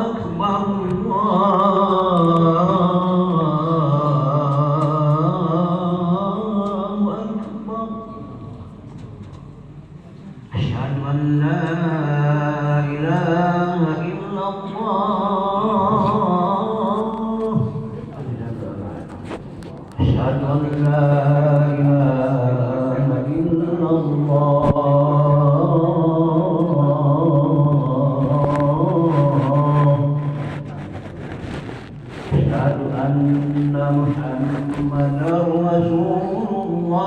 أكبر الله أكبر أشهد أن لا إله إلا الله أشهد أن لا إله إلا الله أشهد أن محمدا رسول الله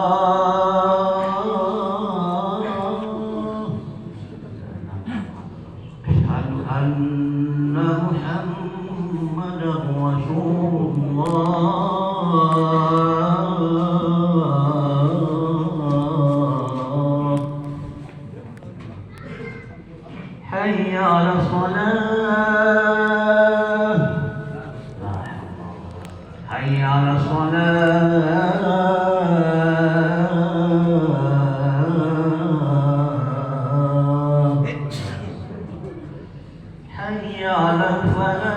أشهد أن محمدا رسول الله حي على الصلاة حي على الصلاة حي على الفلاح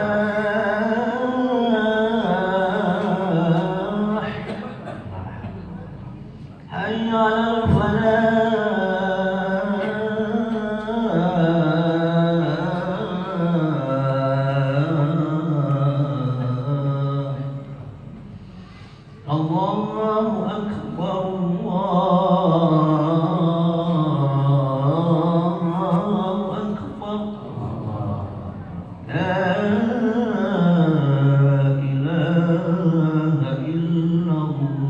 حي على الفلاح الله أكبر الله أكبر لا إله إلا الله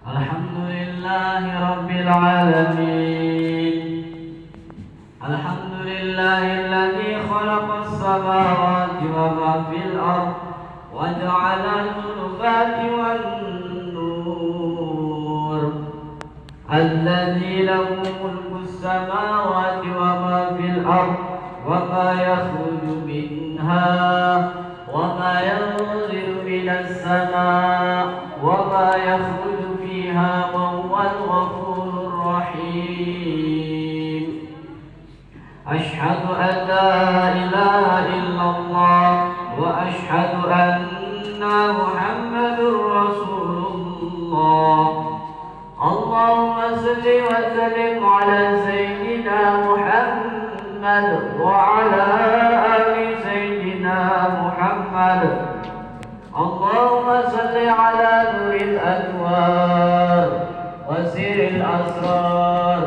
الحمد لله رب العالمين الحمد لله الذي خلق السماوات وما في الأرض وجعل الظلمات والنور الذي له ملك السماوات وما في الأرض وما يخرج منها وما ينزل من السماء وما يخرج فيها وهو الغفور الرحيم أشهد أن لا إله إلا الله وأشهد أن محمد رسول الله اللهم صل وسلم على سيدنا محمد وعلى آل سيدنا محمد اللهم صل على نور الأنوار وسر الأسرار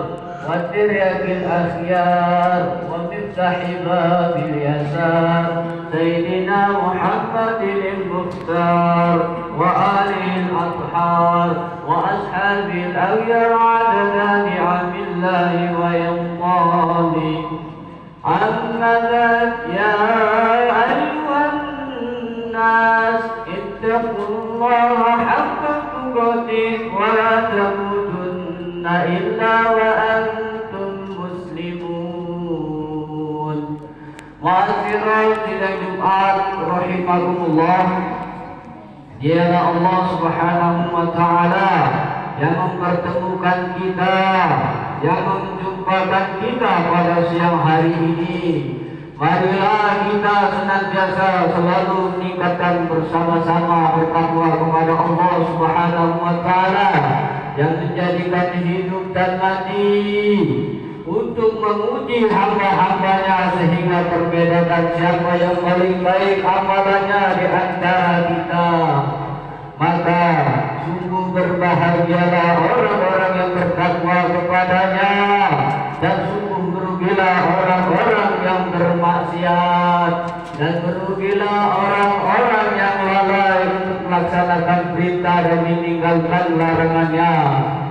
وترياق الأخيار ومفتاح باب اليسار سيدنا محمد المختار وآله الأطهار وأصحابه الأغيار عدد نعم الله ويمضانه أما بعد يا أيها الناس اتقوا الله حق تقاته ولا تموتن إلا وأنتم مسلمون. Ma'asyiral sidang Jumat rahimakumullah. Dialah Allah Subhanahu wa taala yang mempertemukan kita, yang menjumpakan kita pada siang hari ini. Marilah kita senantiasa selalu meningkatkan bersama-sama bertakwa kepada Allah Subhanahu wa taala yang menjadikan hidup dan mati untuk menguji hamba-hambanya sehingga terbedakan siapa yang paling baik amalannya di antara kita. Maka sungguh berbahagialah orang-orang yang bertakwa kepadanya dan sungguh berugilah orang-orang yang bermaksiat dan berugilah orang-orang yang lalai untuk melaksanakan perintah dan meninggalkan larangannya.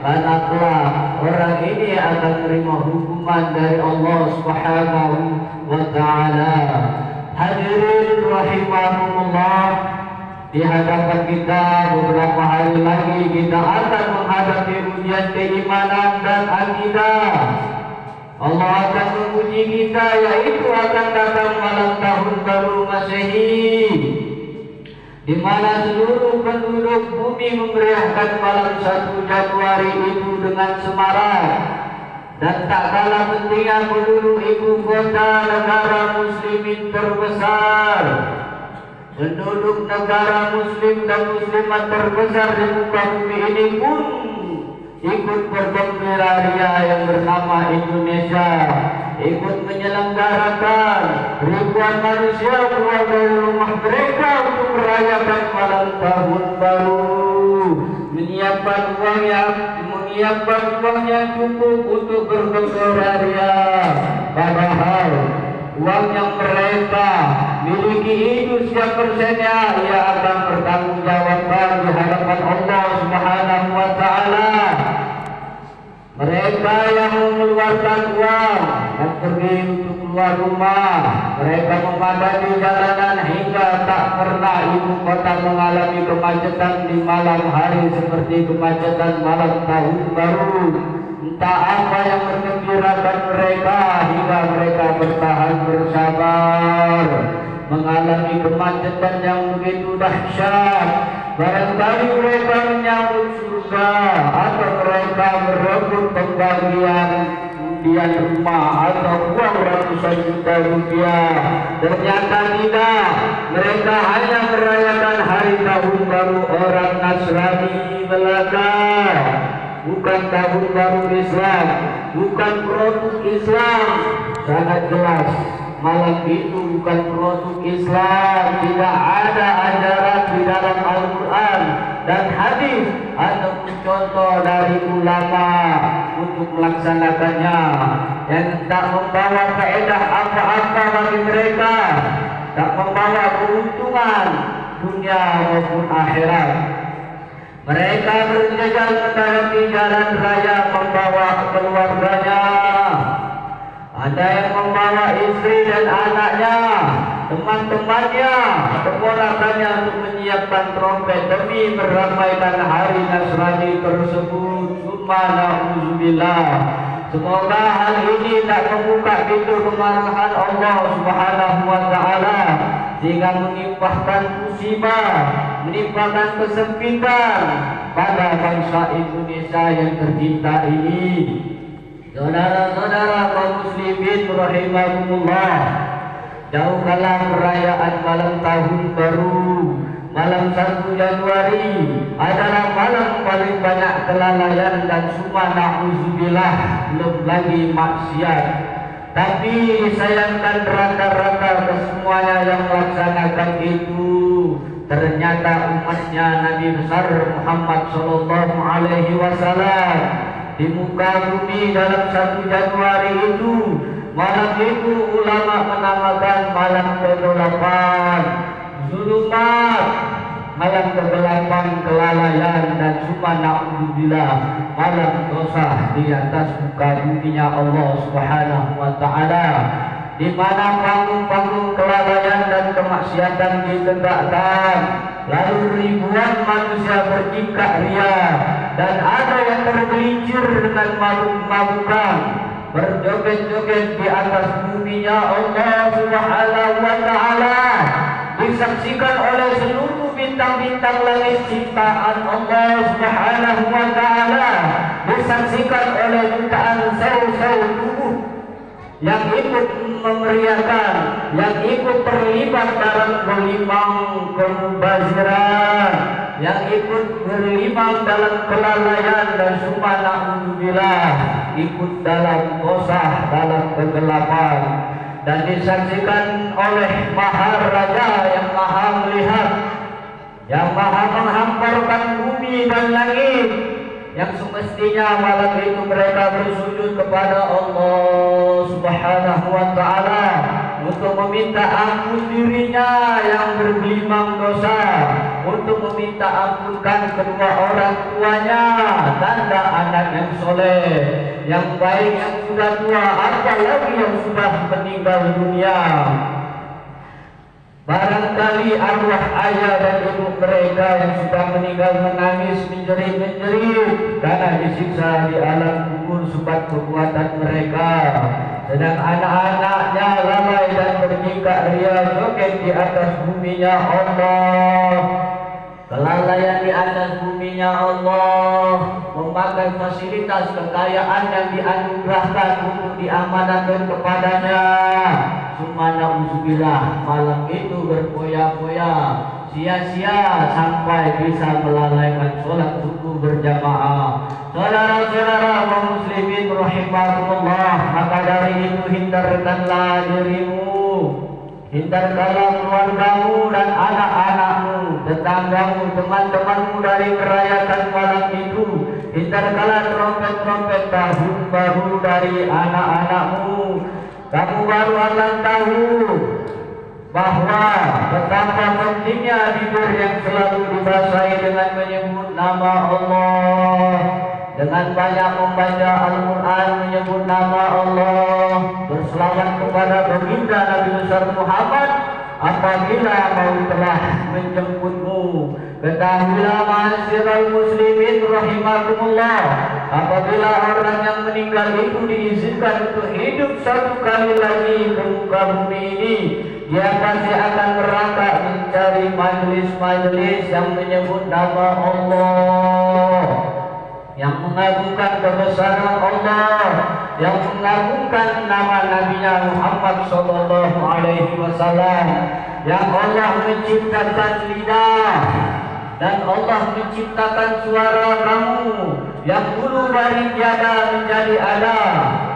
Karena kelak orang ini akan menerima hukuman dari Allah Subhanahu wa taala. Hadirin rahimakumullah, di hadapan kita beberapa hari lagi kita akan menghadapi ujian keimanan dan akidah. Allah akan menguji kita, yaitu akan datang malam tahun baru Masehi, di mana seluruh penduduk bumi memeriahkan malam 1 Januari itu dengan semarak. Dan tak kalah pentingnya penduduk ibu kota negara muslimin terbesar, penduduk negara muslim dan muslimat terbesar di muka bumi ini pun ikut bergembira ria yang bernama Indonesia, ikut menyelenggarakan ribuan manusia keluar dari rumah mereka untuk merayakan malam tahun baru, menyiapkan uang yang cukup untuk bergembira ria. Padahal uang yang mereka miliki itu setiap persennya ia akan bertanggung jawabkan di hadapan Allah Subhanahu wa Ta'ala. Mereka yang mengeluarkan uang dan pergi untuk keluar rumah, mereka memadati jalanan hingga tak pernah ibu kota mengalami kemacetan di malam hari seperti kemacetan malam tahun baru. Entah apa yang menggembirakan mereka hingga mereka bertahan bersabar mengalami kemacetan yang begitu dahsyat. Barangkali mereka menyambut surga atau mereka merebut pembagian undian rumah atau uang ratusan juta rupiah. Ternyata tidak, mereka hanya merayakan hari tahun baru orang Nasrani Belanda, bukan tahun baru Islam, bukan produk Islam. Sangat jelas malam itu bukan produk Islam. Tidak ada ajaran di dalam Al-Quran dan hadis ataupun contoh dari ulama untuk melaksanakannya, yang tak membawa faedah apa-apa bagi mereka, tak membawa keuntungan dunia maupun akhirat. Mereka berjalan mendaki jalan raya membawa keluarganya. Ada yang membawa istri dan anaknya, teman-temannya, keponakannya untuk menyiapkan trompet demi meramaikan hari Nasrani tersebut. Summa na'udzubillah. Semoga hal ini tak membuka pintu kemarahan Allah Subhanahu wa Ta'ala sehingga menimpahkan musibah, menimpahkan kesempitan pada bangsa Indonesia yang tercinta ini. Saudara-saudara kaum muslimin rahimakumullah, jauh kalah perayaan malam tahun baru, malam 1 Januari adalah malam paling banyak kelalaian dan summa na'udzubillah, belum lagi maksiat. Tapi disayangkan rata-rata kesemuanya yang melaksanakan itu ternyata umatnya Nabi besar Muhammad sallallahu alaihi wasallam di muka bumi dalam 1 Januari itu. Malam itu ulama menamakan malam kegelapan, zulumat, malam kegelapan, kelalaian dan summa na'udzubillah, malam dosa di atas muka buminya Allah Subhanahu wa Ta'ala, di mana panggung-panggung kelalaian dan kemaksiatan ditegakkan, lalu ribuan manusia bertingkah ria dan ada yang tergelincir dengan mabuk-mabukan, berjoget-joget di atas buminya Allah Subhanahu wa Ta'ala, disaksikan oleh seluruh bintang-bintang langit ciptaan Allah Subhanahu wa Ta'ala, disaksikan oleh jutaan sel-sel tubuh yang ikut memeriahkan, yang ikut terlibat dalam gelimang kemubaziran, yang ikut berlimang dalam kelalaian dan summa na'udzubillah, ikut dalam dosa, dalam kegelapan, dan disaksikan oleh Maharaja yang maha melihat, yang maha menghamparkan bumi dan langit, yang semestinya malam itu mereka bersujud kepada Allah Subhanahu wa Ta'ala untuk meminta ampun dirinya yang bergelimang dosa, untuk meminta ampunkan kedua orang tuanya, tanda anak yang soleh, yang baik, yang sudah tua, apalagi yang sudah meninggal dunia. Barangkali arwah ayah dan ibu mereka yang sudah meninggal menangis menjerit-menjerit karena disiksa di alam kubur sebab perbuatan mereka. Sedang anak-anaknya lalai dan berjingkak ria joget di atas buminya Allah. Kelalaian di atas buminya Allah, memakai fasilitas kekayaan yang dianugerahkan untuk diamanatkan kepadanya. Subhanallah, malam itu berpoya-poya, sia-sia sampai bisa melalaikan sholat subuh berjamaah. Saudara-saudara kaum muslimin rahimakumullah, maka dari itu hindarkanlah dirimu, hindarkanlah keluargamu dan anak-anakmu, tetanggamu, teman-temanmu dari merayakan malam itu. Hindarkanlah trompet-trompet tahun baru dari anak-anakmu. Kamu baru akan tahu bahwa betapa pentingnya tidur yang selalu dibasahi dengan menyebut nama Allah, dengan banyak membaca Al-Quran, menyebut nama Allah, berselawat kepada baginda Nabi besar Muhammad apabila maut telah menjemputmu. Ketahuilah ma'asyiral muslimin rahimakumullah, apabila orang yang meninggal itu diizinkan untuk hidup satu kali lagi ke muka bumi ini, dia pasti akan merangkak mencari majlis-majlis yang menyebut nama Allah, yang mengagungkan kebesaran Allah, yang mengagungkan nama Nabi-Nya Muhammad sallallahu alaihi wasallam, yang Allah menciptakan lidah dan Allah menciptakan suara kamu yang dulu dari tiada menjadi ada,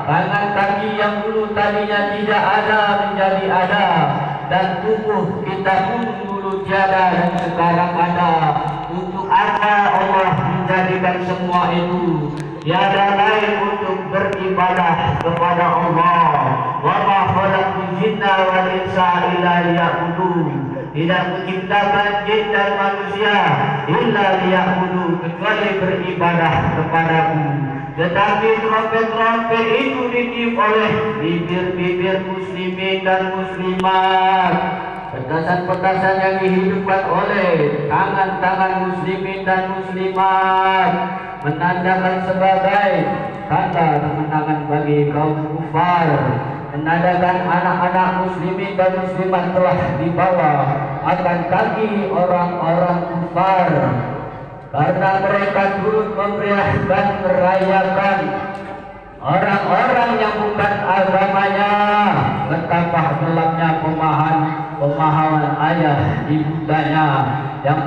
tangan kaki yang dulu tadinya tidak ada menjadi ada, dan tubuh kita pun dulu tiada dan sekarang ada. Untuk apa Allah menjadikan semua itu? Tiada lain untuk beribadah kepada Allah. Wa ma khalaqtul jinna wal insa illa liya'budun. Tidak menciptakan jin dan manusia illa liya'budun, kecuali beribadah kepadaku. Tetapi trompet-trompet itu ditiup oleh bibir-bibir muslimin dan muslimat. Petasan-petasan yang dihidupkan oleh tangan-tangan muslimin dan muslimat menandakan sebagai tanda kemenangan bagi kaum kufar, menandakan anak-anak muslimin dan muslimat telah dibawa akan kaki orang-orang kufar, karena mereka turut memeriahkan merayakan orang-orang yang bukan agamanya. Betapa gelapnya pemahaman ayah ibundanya yang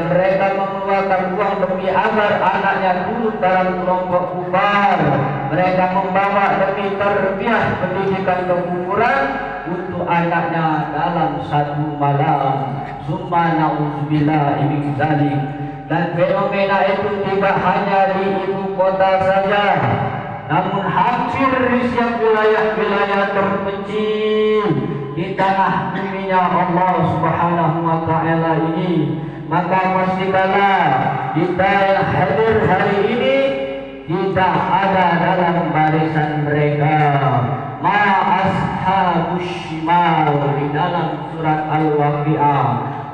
mereka mengeluarkan uang demi agar anaknya turut dalam kelompok kufar. Mereka membawa demi terbiah pendidikan kekufuran untuk anaknya dalam satu malam. Summa na'udzubillah min dzalik. Dan fenomena itu tidak hanya di ibu kota saja, namun hampir di setiap wilayah-wilayah terpencil di tanah buminya Allah Subhanahu wa taala ini. Maka pastikanlah kita yang hadir hari ini tidak ada dalam barisan mereka. Ma ashabus shimal di dalam surat Al-Waqi'ah.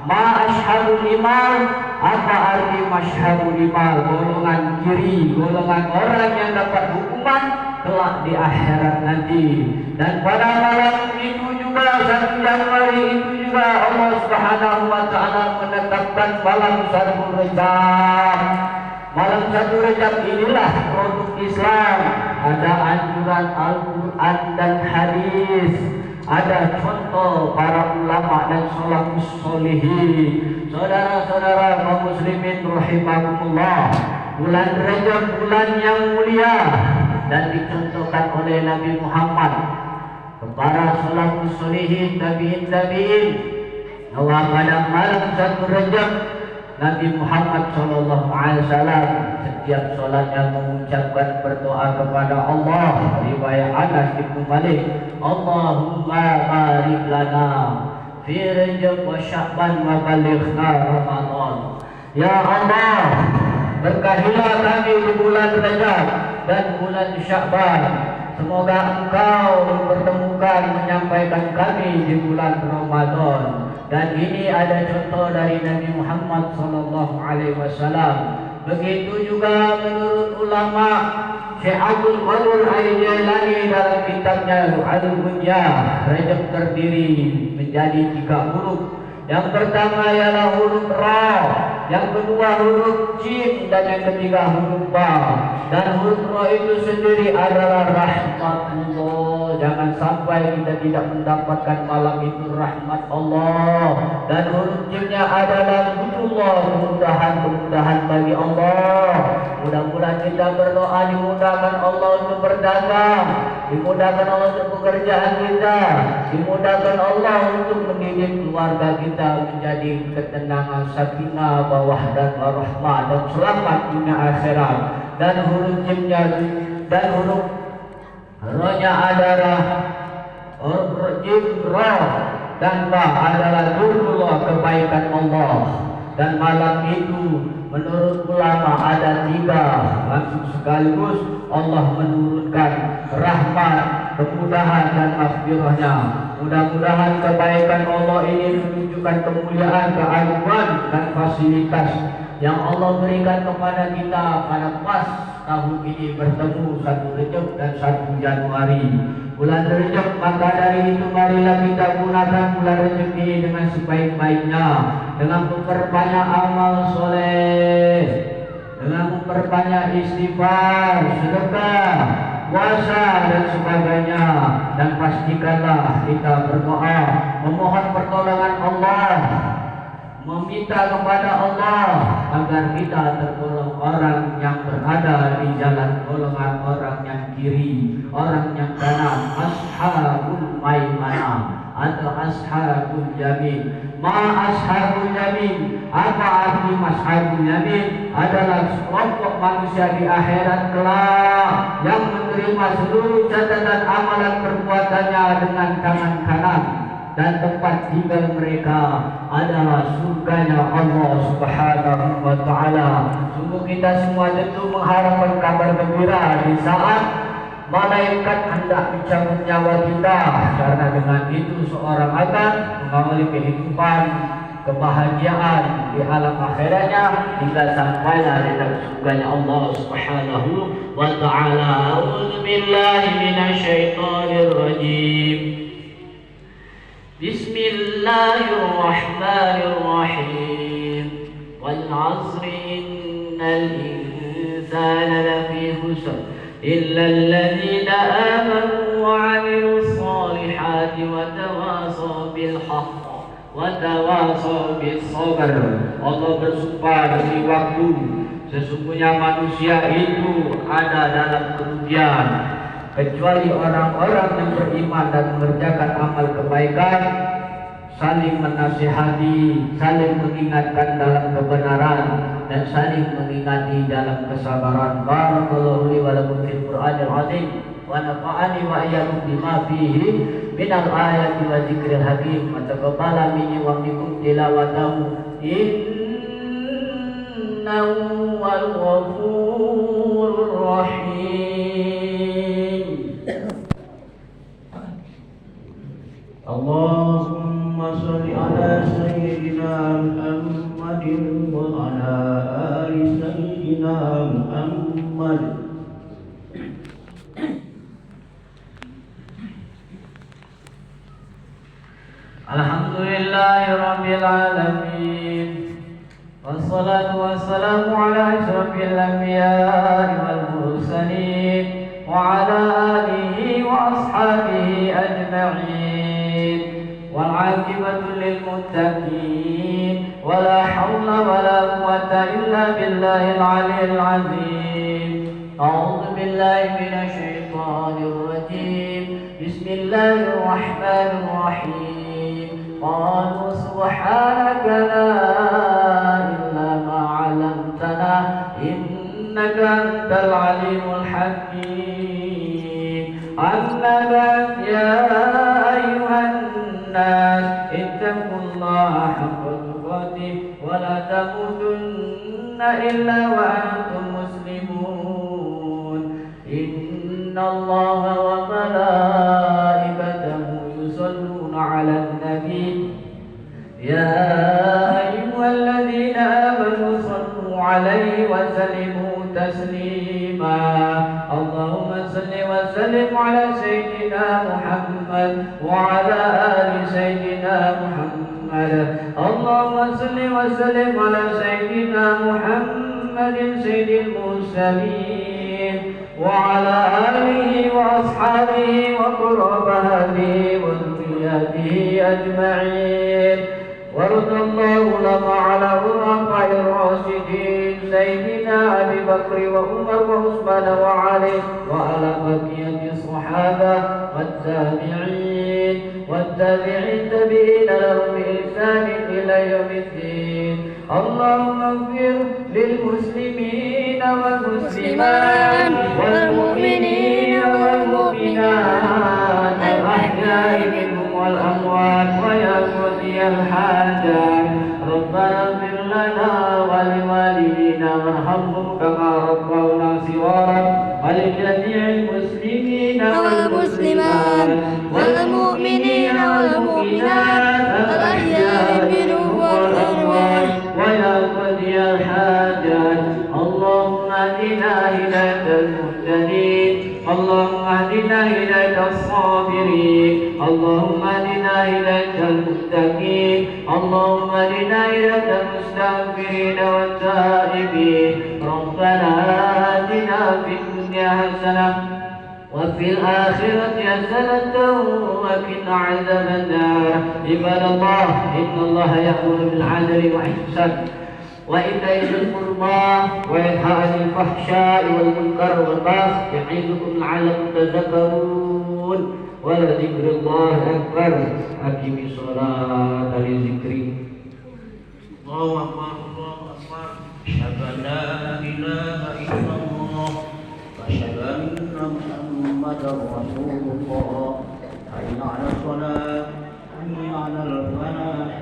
Ma ashabul iman, apa arti mashabul iman? Golongan kiri, golongan orang yang dapat hukuman kelak di akhirat nanti. Dan pada malam itu juga, 1 Januari itu juga, Allah Subhanahu wa taala menetapkan malam 1 Rejab. Malam 1 Rejab inilah produk Islam. Ada anjuran Al-Quran dan hadis, ada contoh para ulama dan salafus sholihin. Saudara-saudara kaum muslimin rahimakumullah, bulan Rajab bulan yang mulia dan dicontohkan oleh Nabi Muhammad kepada salafus sholihin, tabi'in, bahwa pada malam 1 Rajab Nabi Muhammad SAW setiap solatnya mengucapkan berdoa kepada Allah. Riwayat Anas bin Malik, Allahumma barik lana fi Rajab wa Sya'ban wa balighna Ramadan. Ya Allah, berkahilah kami di bulan Rajab dan bulan Sya'ban. Semoga Engkau mempertemukan menyampaikan kami di bulan Ramadan. Ramadan. Dan ini ada contoh dari Nabi Muhammad sallallahu alaihi wasallam. Begitu juga menurut ulama Syekh Abdul Qadir Al-Jailani dalam kitabnya Al-Bunyah, Rajab terdiri menjadi 3 huruf. Yang pertama ialah huruf Ra, yang kedua huruf Jim, dan yang ketiga huruf Ba. Dan huruf Ra itu sendiri adalah rahmatullah. Jangan sampai kita tidak mendapatkan malam itu rahmat Allah. Dan huruf Jimnya adalah lutfullah, kemudahan bagi Allah. Mudah-mudahan kita berdoa dimudahkan Allah untuk berdagang, dimudahkan Allah untuk pekerjaan kita, dimudahkan Allah untuk mendidik keluarga kita menjadi ketenangan, sakinah, bawah dan rahmah, dan selamat dunia akhirat. Dan huruf Jimnya dan huruf Ra-nya adalah Jim, Ra, dan Ba adalah nurullah, kebaikan Allah. Dan malam itu menurut ulama ada 3 langsung sekaligus Allah menurunkan rahmat, kemudahan dan maghfirahnya. Mudah-mudahan kebaikan Allah ini menunjukkan kemuliaan, keagungan dan fasilitas yang Allah berikan kepada kita pada pas tahun ini bertemu 1 Rejab dan 1 Januari. Bulan Rejab, maka dari itu marilah kita gunakan bulan Rejab ini dengan sebaik-baiknya, dengan memperbanyak amal soleh, dengan memperbanyak istighfar, sedekah, puasa dan sebagainya. Dan pastikanlah kita berdoa, memohon pertolongan Allah, meminta kepada Allah agar kita tergolong orang yang berada di jalan golongan orang yang kiri, orang yang kanan, ashabul maimanah atau ashabul yamin. Ashabul yamin, apa arti ashabul yamin? Adalah sekelompok manusia di akhirat kelak yang menerima seluruh catatan amalan perbuatannya dengan tangan kanan, dan tempat tinggal mereka adalah surganya Allah Subhanahu wa ta'ala. Sungguh kita semua tentu mengharapkan kabar gembira di saat malaikat hendak mencabut nyawa kita, karena dengan itu seorang akan mengawali kehidupan kebahagiaan di alam akhiratnya hingga sampailah di dalam surganya Allah Subhanahu wa ta'ala. A'udzubillahi minasyaitonir rajim. Bismillahirrahmanirrahim. Wal 'asri innal insana lafi khusr illa alladhina amanu wa 'amilus solihati wa tawasaw bil haqq wa tawasaw bis sabr. Allah bersumpah demi waktu, sesungguhnya manusia itu ada dalam kerugian kecuali orang-orang yang beriman dan mengerjakan amal kebaikan, saling menasihati, saling mengingatkan dalam kebenaran, dan saling mengingati dalam kesabaran. Barakallahu li wa lakum fil Qur'anil azim wa nafa'ani wa iyyakum bima fihi minal ayati wa dzikril hakim wa taqabbala minni wa minkum tilawatahu innahu wal ghafurur rahim. Allahumma shalli ala sayyidina Muhammadin wa ala ali sayyidina Muhammad. Alhamdulillahi rabbil alamin. Wassalatu wassalamu ala asyrafil anbiya'i wal mursalin wa ala alihi wa ashabihi ajma'in. Wal 'aqibatu lil muttaqin wa la hawla wa la quwwata illa billahil 'aliyyil 'azim. A'udzu billahi minasy syaithanir rajim. Bismillahirrahmanirrahim. قالوا سبحانك لا علم ما علمتنا إنك أنت العليم الحكيم. أما بعد يا أيها الناس اتقوا الله حق تقاته ولا تموتن إلا وأنتم مسلمون. إن الله وملائكته يصلون على النبي تسليما اللهم صل وسلم على سيدنا محمد وعلى آل سيدنا محمد اللهم صل وسلم على سيدنا محمد سيد المرسلين وعلى آله وأصحابه وقربائه وذريته أجمعين وارض اللهم على الخلفاء الراشدين سيدنا أبي بكر وعمر وعثمان وعلي وعلى بقية الصحابة والتابعين لهم بإحسان إلى يوم الدين اللهم اغفر للمسلمين والمسلمات والمؤمنين والمؤمنات الأحياء منهم والأموات ويا قاضي الحاجات ربنا اغفر لنا ولوالدينا وارحمهم كما ربونا صغارا ولجميع المسلمين والمسلمات والمؤمنين والمؤمنات الأحياء منهم والأموات ويا قاضي الحاجات اللهم اهدنا هداية المهتدين اللهم اهدنا هداية الصابرين اللهم اهدنا هداية المتقين اللهم اهدنا هداية المستغفرين والتائبين ربنا آتنا في الدنيا حسنة وفي الآخرة حسنة وقنا عذاب النار عباد الله إن الله يأمر بالعدل والإحسان وإيتاء ذي القربى وينهى عن الفحشاء والمنكر والبغي يعظكم لعلكم تذكرون ولذكر الله أكبر أقم الصلاة لذكري الله أكبر الله أكبر أشهد أن لا إله إلا الله وأشهد أن محمدا رسول الله حي على الصلاة حي على الفلاح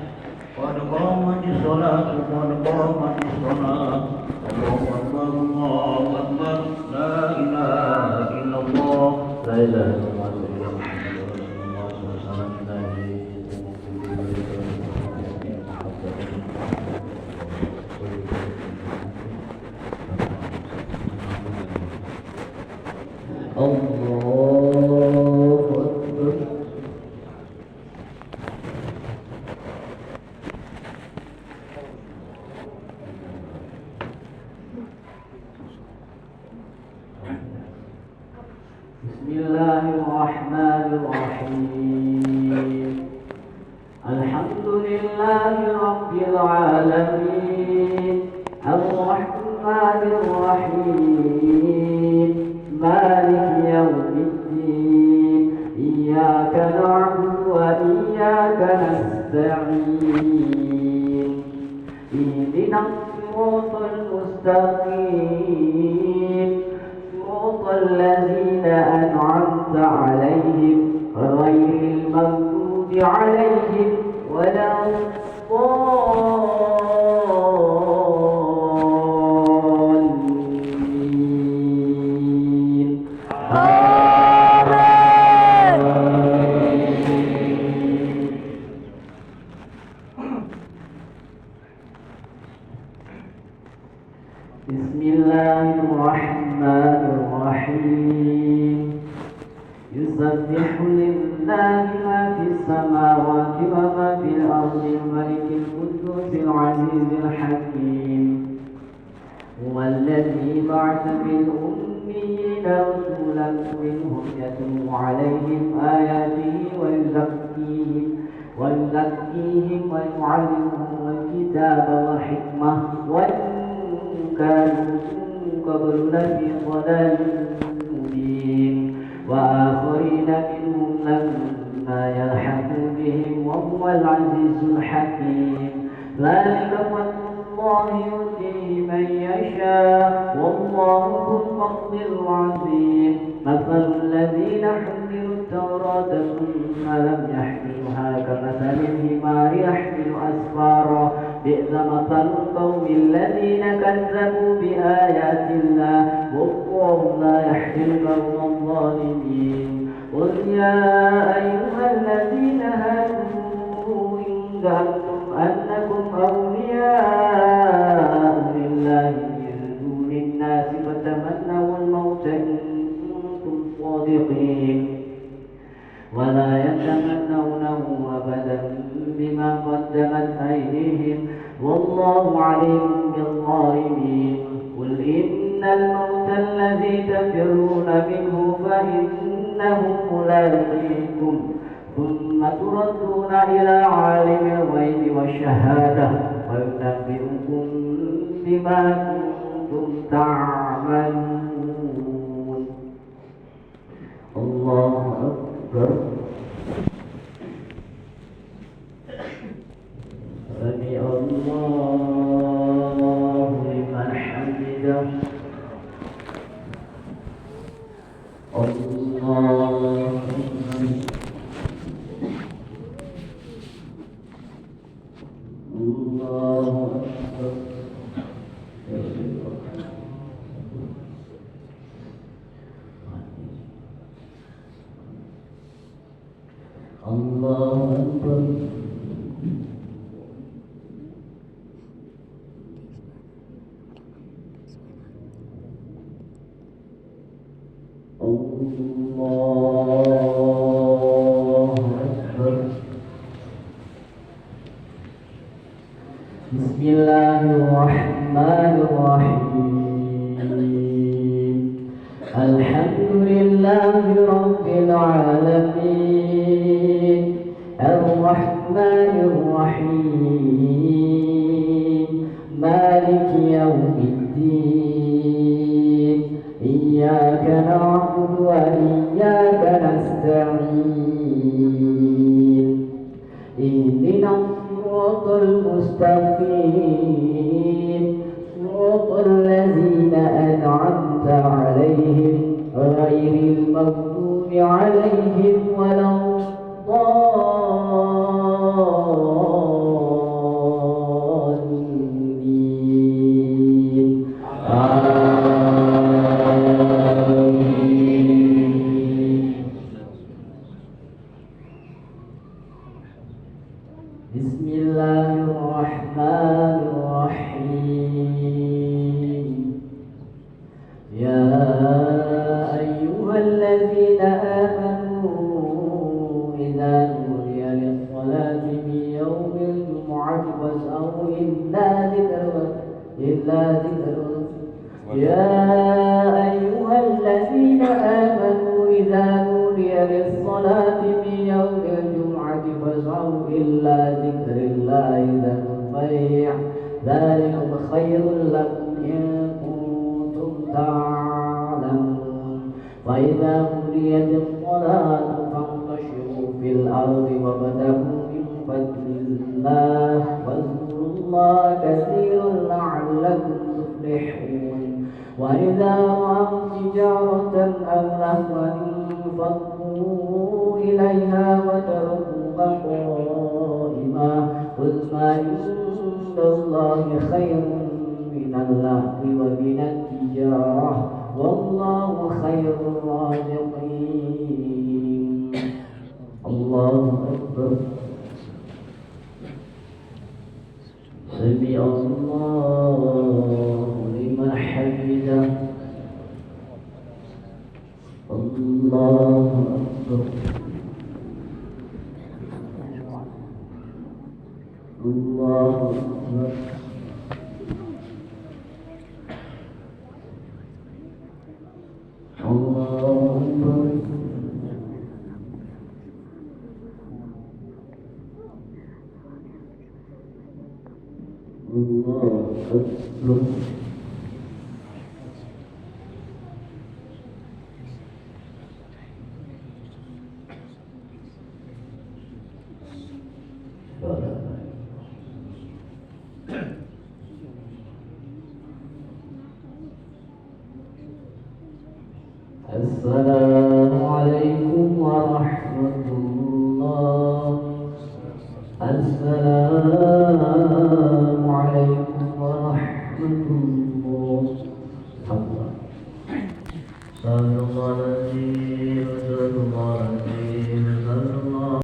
قد قامت الصلاة قد قامت الصلاة الله أكبر الله أكبر لا إله إلا الله لا إله إلا الله سيدنا محمد رسول الله صلى الله عليه وسلم الله أكبر بسم الله الرحمن الرحيم الحمد لله رب العالمين الرحمن الرحيم مالك يوم الدين إياك نعبد وإياك نستعين اهدنا الصراط المستقيم صراط الذين أنعمت عليهم غير المغضوب عليهم ولا الضالين بسم الله الرحمن الرحيم يسبح لله ما في السماوات وما في الأرض الملك القدوس العزيز الحكيم هو الذي بعث في الأميين رسولا منهم يتلو عليهم آياته ويزكيهم ويعلمهم الكتاب والحكمة وإن كانوا قبل لفي ضلال مبين وآخرين منهم لما يلحقوا بهم وهو العزيز الحكيم ذلك فضل الله يؤتيه من يشاء والله ذو الفضل العظيم مثل الذين حملوا التوراة ثم لم يحملوها كمثل الحمار يحمل أسفارا بئس مثل القوم الذين كذبوا بآيات الله والله لا يهدي القوم الظالمين قل يا أيها الذين هادوا إن زعمتم أنكم أولياء لله من دون الناس فتمنوا الموت إن كنتم صادقين ولا يتمنونه أبدا بما قدمت أيديهم والله عليم بالظالمين قل إن الموت الذي تفرون منه فإنه ملاقيكم ثم تردون إلى عالم الغيب والشهادة وينبئكم بما كنتم تعملون الله أكبر سمع الله لمن حمده الله أكبر الله أكبر الله أكبر بسم الله الرحمن الرحيم الحمد لله رب العالمين الرحمن الرحيم مالك يوم الدين إياك نعبد وإياك نستعين اهدنا الصراط المستقيم صراط الذين أنعمت عليهم غير المغضوب عليهم ولا الضالين آمين بسم الله الرحمن الرحيم يا أيها الذين آمنوا إذا نودي للصلاة من يوم الجمعة فاسعوا إلا ذكر يا أيها الذين آمنوا إذا نودي للصلاة من يوم الجمعة فاسعوا إلا ذكر الله ذروا البيع ذلكم خير لكم إن كنتم تعلمون فإذا قضيت الصلاة فانتشروا في الأرض وابتغوا من فضل الله واذكروا الله كثيرا لعلكم تفلحون وإذا رأوا تجارة أو لهوا انفضوا إليها وتركوك قائما قل ما عند الله خير من اللهو ومن التجارة والله خير الرازقين الله أكبر سمع الله لمن حمده الله أكبر الله أكبر الله أكبر الله أكبر السلام عليكم ورحمة الله السلام عليكم ورحمة الله